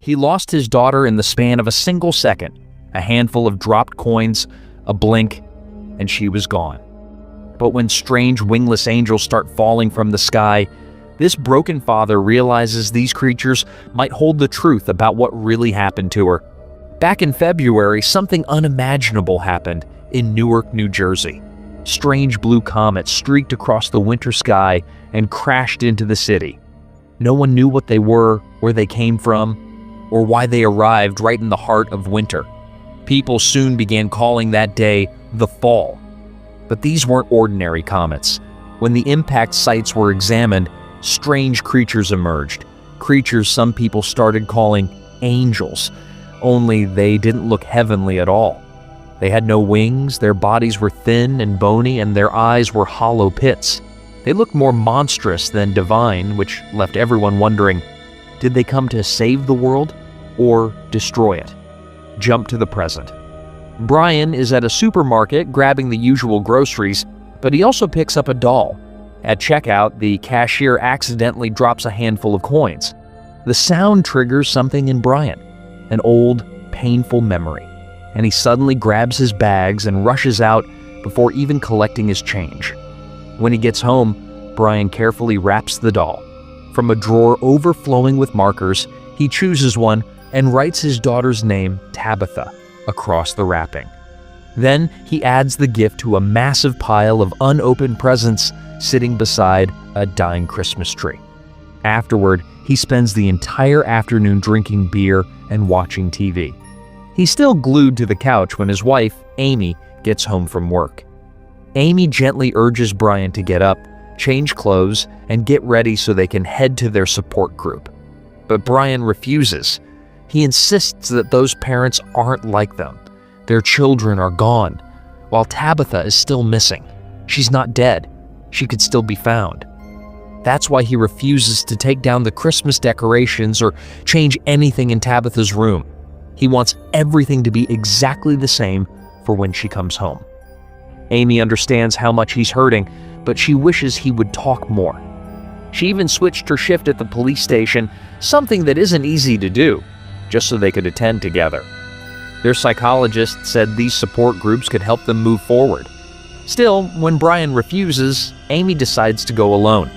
He lost his daughter in the span of a single second, a handful of dropped coins, a blink, and she was gone. But when strange wingless angels start falling from the sky, this broken father realizes these creatures might hold the truth about what really happened to her. Back in February, something unimaginable happened in Newark, New Jersey. Strange blue comets streaked across the winter sky and crashed into the city. No one knew what they were, where they came from, or why they arrived right in the heart of winter. People soon began calling that day the Fall. But these weren't ordinary comets. When the impact sites were examined, strange creatures emerged. Creatures some people started calling angels, only they didn't look heavenly at all. They had no wings, their bodies were thin and bony, and their eyes were hollow pits. They looked more monstrous than divine, which left everyone wondering, did they come to save the world or destroy it? Jump to the present. Brian is at a supermarket grabbing the usual groceries, but he also picks up a doll. At checkout, the cashier accidentally drops a handful of coins. The sound triggers something in Brian, an old, painful memory, and he suddenly grabs his bags and rushes out before even collecting his change. When he gets home, Brian carefully wraps the doll. From a drawer overflowing with markers, he chooses one and writes his daughter's name, Tabitha, across the wrapping. Then he adds the gift to a massive pile of unopened presents sitting beside a dying Christmas tree. Afterward, he spends the entire afternoon drinking beer and watching TV. He's still glued to the couch when his wife, Amy, gets home from work. Amy gently urges Brian to get up, change clothes, and get ready so they can head to their support group. But Brian refuses. He insists that those parents aren't like them. Their children are gone, while Tabitha is still missing. She's not dead. She could still be found. That's why he refuses to take down the Christmas decorations or change anything in Tabitha's room. He wants everything to be exactly the same for when she comes home. Amy understands how much he's hurting, but she wishes he would talk more. She even switched her shift at the police station, something that isn't easy to do, just so they could attend together. Their psychologist said these support groups could help them move forward. Still, when Brian refuses, Amy decides to go alone.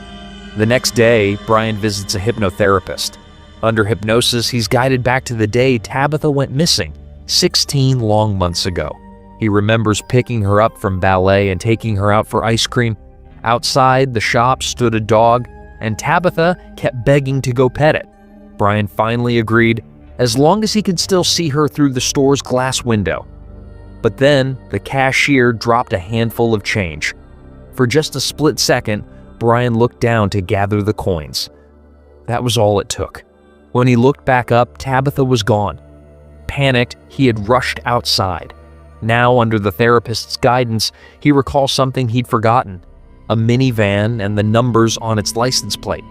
The next day, Brian visits a hypnotherapist. Under hypnosis, he's guided back to the day Tabitha went missing, 16 long months ago. He remembers picking her up from ballet and taking her out for ice cream. Outside the shop stood a dog, and Tabitha kept begging to go pet it. Brian finally agreed, as long as he could still see her through the store's glass window. But then, the cashier dropped a handful of change. For just a split second, Brian looked down to gather the coins. That was all it took. When he looked back up, Tabitha was gone. Panicked, he had rushed outside. Now, under the therapist's guidance, he recalls something he'd forgotten: a minivan and the numbers on its license plate.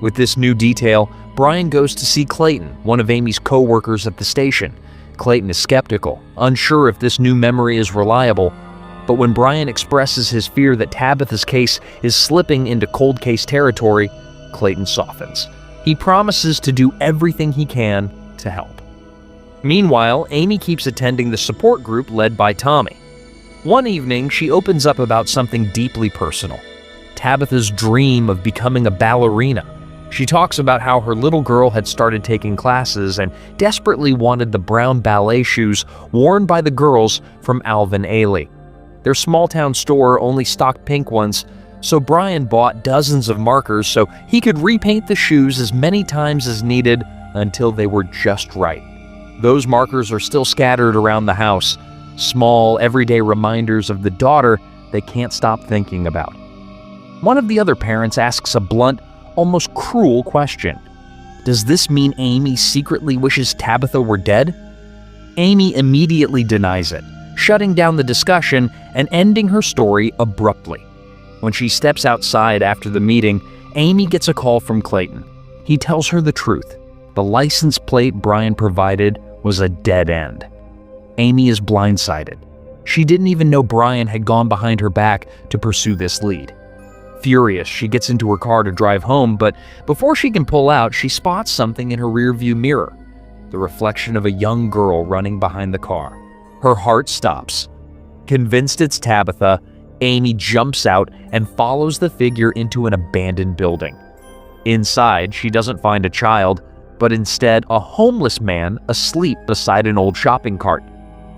With this new detail, Brian goes to see Clayton, one of Amy's co-workers at the station. Clayton is skeptical, unsure if this new memory is reliable, but when Brian expresses his fear that Tabitha's case is slipping into cold case territory, Clayton softens. He promises to do everything he can to help. Meanwhile, Amy keeps attending the support group led by Tommy. One evening, she opens up about something deeply personal: Tabitha's dream of becoming a ballerina. She talks about how her little girl had started taking classes and desperately wanted the brown ballet shoes worn by the girls from Alvin Ailey. Their small-town store only stocked pink ones, so Brian bought dozens of markers so he could repaint the shoes as many times as needed until they were just right. Those markers are still scattered around the house, small, everyday reminders of the daughter they can't stop thinking about. One of the other parents asks a blunt, almost cruel question. Does this mean Amy secretly wishes Tabitha were dead? Amy immediately denies it, shutting down the discussion and ending her story abruptly. When she steps outside after the meeting, Amy gets a call from Clayton. He tells her the truth. The license plate Brian provided was a dead end. Amy is blindsided. She didn't even know Brian had gone behind her back to pursue this lead. Furious, she gets into her car to drive home, but before she can pull out, she spots something in her rearview mirror. the reflection of a young girl running behind the car. Her heart stops. Convinced it's Tabitha, Amy jumps out and follows the figure into an abandoned building. Inside, she doesn't find a child, but instead a homeless man asleep beside an old shopping cart.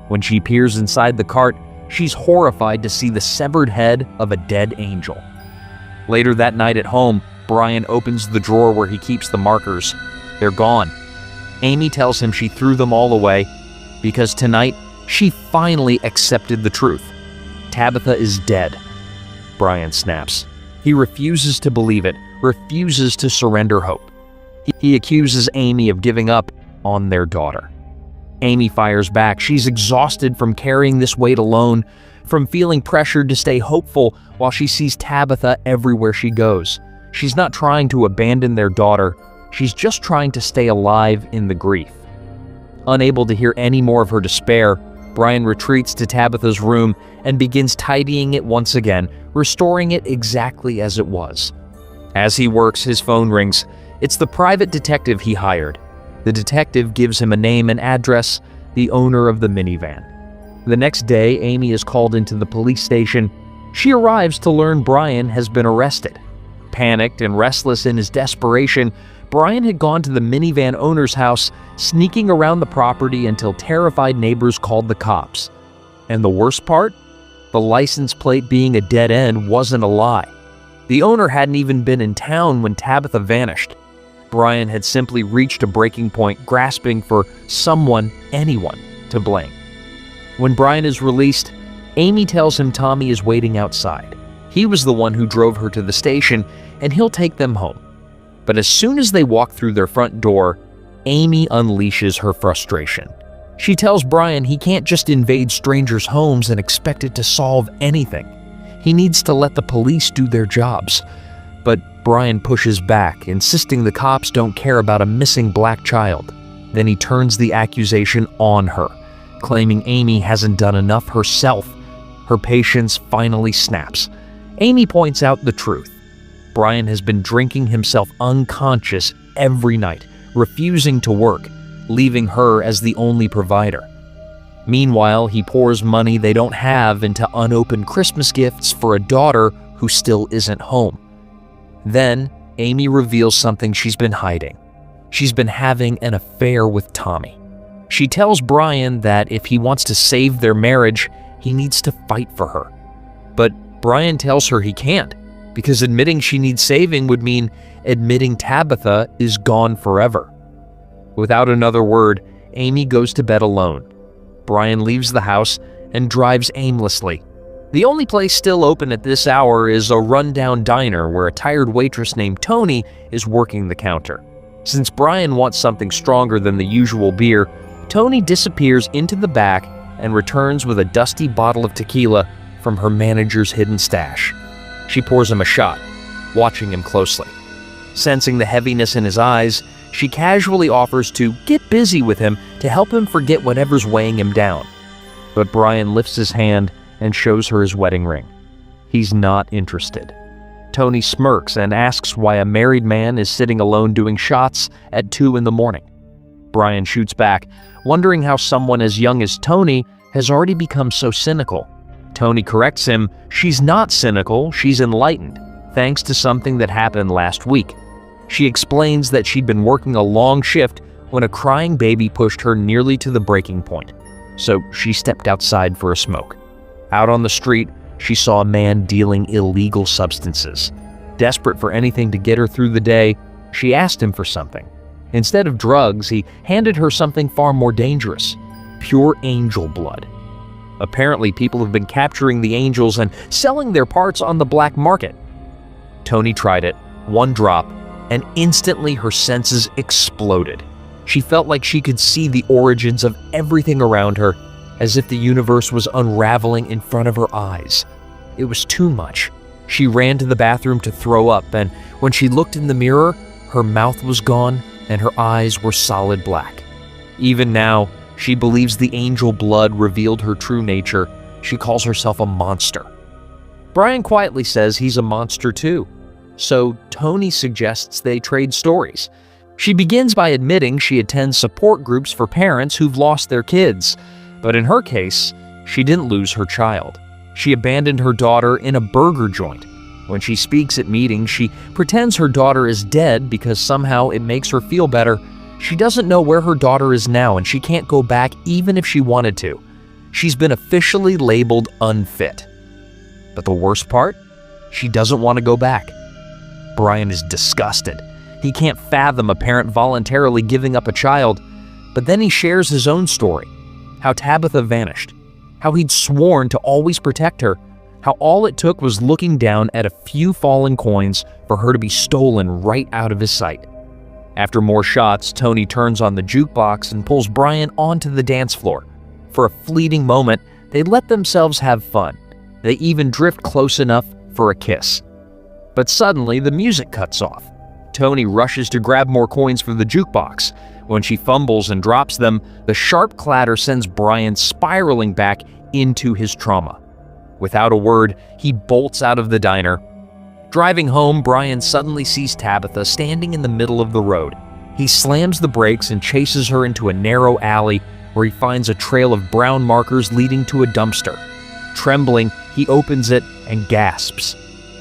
When she peers inside the cart, she's horrified to see the severed head of a dead angel. Later that night at home, Brian opens the drawer where he keeps the markers. They're gone. Amy tells him she threw them all away because tonight she finally accepted the truth. Tabitha is dead. Brian snaps. He refuses to believe it, refuses to surrender hope. He accuses Amy of giving up on their daughter. Amy fires back. She's exhausted from carrying this weight alone, from feeling pressured to stay hopeful while she sees Tabitha everywhere she goes. She's not trying to abandon their daughter. She's just trying to stay alive in the grief. Unable to hear any more of her despair, Brian retreats to Tabitha's room and begins tidying it once again, restoring it exactly as it was. As he works, his phone rings. It's the private detective he hired. The detective gives him a name and address, the owner of the minivan. The next day, Amy is called into the police station. She arrives to learn Brian has been arrested. Panicked and restless in his desperation, Brian had gone to the minivan owner's house, sneaking around the property until terrified neighbors called the cops. And the worst part? The license plate being a dead end wasn't a lie. The owner hadn't even been in town when Tabitha vanished. Brian had simply reached a breaking point, grasping for someone, anyone, to blame. When Brian is released, Amy tells him Tommy is waiting outside. He was the one who drove her to the station, and he'll take them home. But as soon as they walk through their front door, Amy unleashes her frustration. She tells Brian he can't just invade strangers' homes and expect it to solve anything. He needs to let the police do their jobs. But Brian pushes back, insisting the cops don't care about a missing black child. Then he turns the accusation on her, claiming Amy hasn't done enough herself. Her patience finally snaps. Amy points out the truth. Brian has been drinking himself unconscious every night, refusing to work, leaving her as the only provider. Meanwhile, he pours money they don't have into unopened Christmas gifts for a daughter who still isn't home. Then, Amy reveals something she's been hiding. She's been having an affair with Tommy. She tells Brian that if he wants to save their marriage, he needs to fight for her. But Brian tells her he can't, because admitting she needs saving would mean admitting Tabitha is gone forever. Without another word, Amy goes to bed alone. Brian leaves the house and drives aimlessly. The only place still open at this hour is a rundown diner where a tired waitress named Tony is working the counter. Since Brian wants something stronger than the usual beer, Tony disappears into the back and returns with a dusty bottle of tequila from her manager's hidden stash. She pours him a shot, watching him closely. Sensing the heaviness in his eyes, she casually offers to get busy with him to help him forget whatever's weighing him down. But Brian lifts his hand and shows her his wedding ring. He's not interested. Tony smirks and asks why a married man is sitting alone doing shots at 2 a.m. Brian shoots back, wondering how someone as young as Tony has already become so cynical. Tony corrects him. She's not cynical, she's enlightened, thanks to something that happened last week. She explains that she'd been working a long shift when a crying baby pushed her nearly to the breaking point. So she stepped outside for a smoke. Out on the street, she saw a man dealing illegal substances. Desperate for anything to get her through the day, she asked him for something. Instead of drugs, he handed her something far more dangerous: pure angel blood. Apparently, people have been capturing the angels and selling their parts on the black market. Tony tried it, one drop, and instantly her senses exploded. She felt like she could see the origins of everything around her, as if the universe was unraveling in front of her eyes. It was too much. She ran to the bathroom to throw up, and when she looked in the mirror, her mouth was gone and her eyes were solid black. Even now, she believes the angel blood revealed her true nature. She calls herself a monster. Brian quietly says he's a monster too. So Tony suggests they trade stories. She begins by admitting she attends support groups for parents who've lost their kids, but in her case, she didn't lose her child. She abandoned her daughter in a burger joint. When she speaks at meetings, she pretends her daughter is dead because somehow it makes her feel better. She doesn't know where her daughter is now, and she can't go back even if she wanted to. She's been officially labeled unfit. But the worst part? She doesn't want to go back. Brian is disgusted. He can't fathom a parent voluntarily giving up a child, but then he shares his own story, how Tabitha vanished, how he'd sworn to always protect her, how all it took was looking down at a few fallen coins for her to be stolen right out of his sight. After more shots, Tony turns on the jukebox and pulls Brian onto the dance floor. For a fleeting moment, they let themselves have fun. They even drift close enough for a kiss. But suddenly, the music cuts off. Tony rushes to grab more coins from the jukebox. When she fumbles and drops them, the sharp clatter sends Brian spiraling back into his trauma. Without a word, he bolts out of the diner. Driving home, Brian suddenly sees Tabitha standing in the middle of the road. He slams the brakes and chases her into a narrow alley where he finds a trail of brown markers leading to a dumpster. Trembling, he opens it and gasps.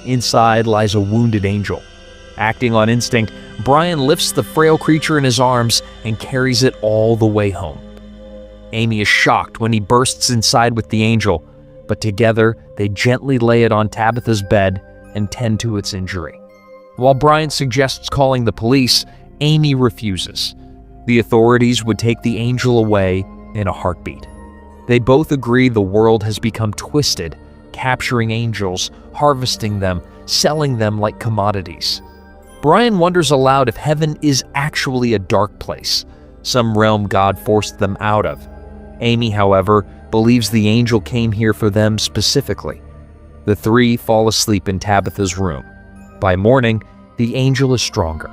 Inside lies a wounded angel. Acting on instinct, Brian lifts the frail creature in his arms and carries it all the way home. Amy is shocked when he bursts inside with the angel, but together they gently lay it on Tabitha's bed and tend to its injury. While Brian suggests calling the police, Amy refuses. The authorities would take the angel away in a heartbeat. They both agree the world has become twisted, capturing angels, harvesting them, selling them like commodities. Brian wonders aloud if heaven is actually a dark place, some realm God forced them out of. Amy, however, believes the angel came here for them specifically. The three fall asleep in Tabitha's room. By morning, the angel is stronger,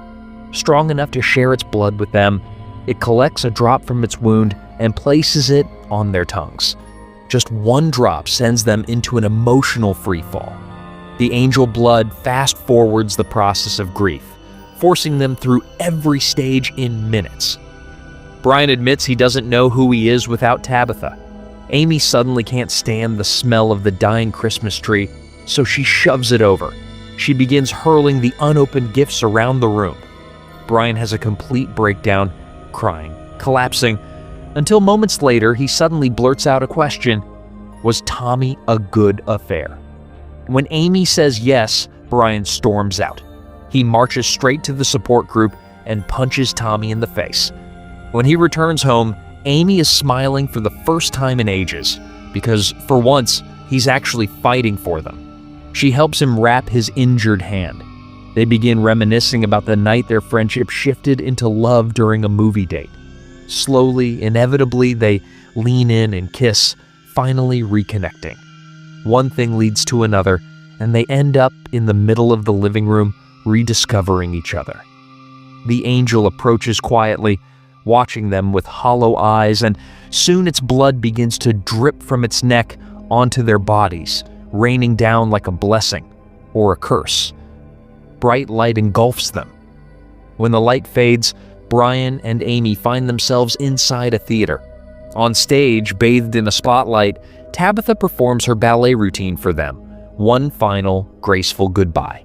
strong enough to share its blood with them. It collects a drop from its wound and places it on their tongues. Just one drop sends them into an emotional freefall. The angel blood fast forwards the process of grief, forcing them through every stage in minutes. Brian admits he doesn't know who he is without Tabitha. Amy suddenly can't stand the smell of the dying Christmas tree, so she shoves it over. She begins hurling the unopened gifts around the room. Brian has a complete breakdown, crying, collapsing, until moments later he suddenly blurts out a question: was Tommy a good affair? When Amy says yes, Brian storms out. He marches straight to the support group and punches Tommy in the face. When he returns home, Amy is smiling for the first time in ages, because for once, he's actually fighting for them. She helps him wrap his injured hand. They begin reminiscing about the night their friendship shifted into love during a movie date. Slowly, inevitably, they lean in and kiss, finally reconnecting. One thing leads to another, and they end up in the middle of the living room, rediscovering each other. The angel approaches quietly, watching them with hollow eyes, and soon its blood begins to drip from its neck onto their bodies, raining down like a blessing or a curse. Bright light engulfs them. When the light fades, Brian and Amy find themselves inside a theater. On stage, bathed in a spotlight, Tabitha performs her ballet routine for them, one final, graceful goodbye.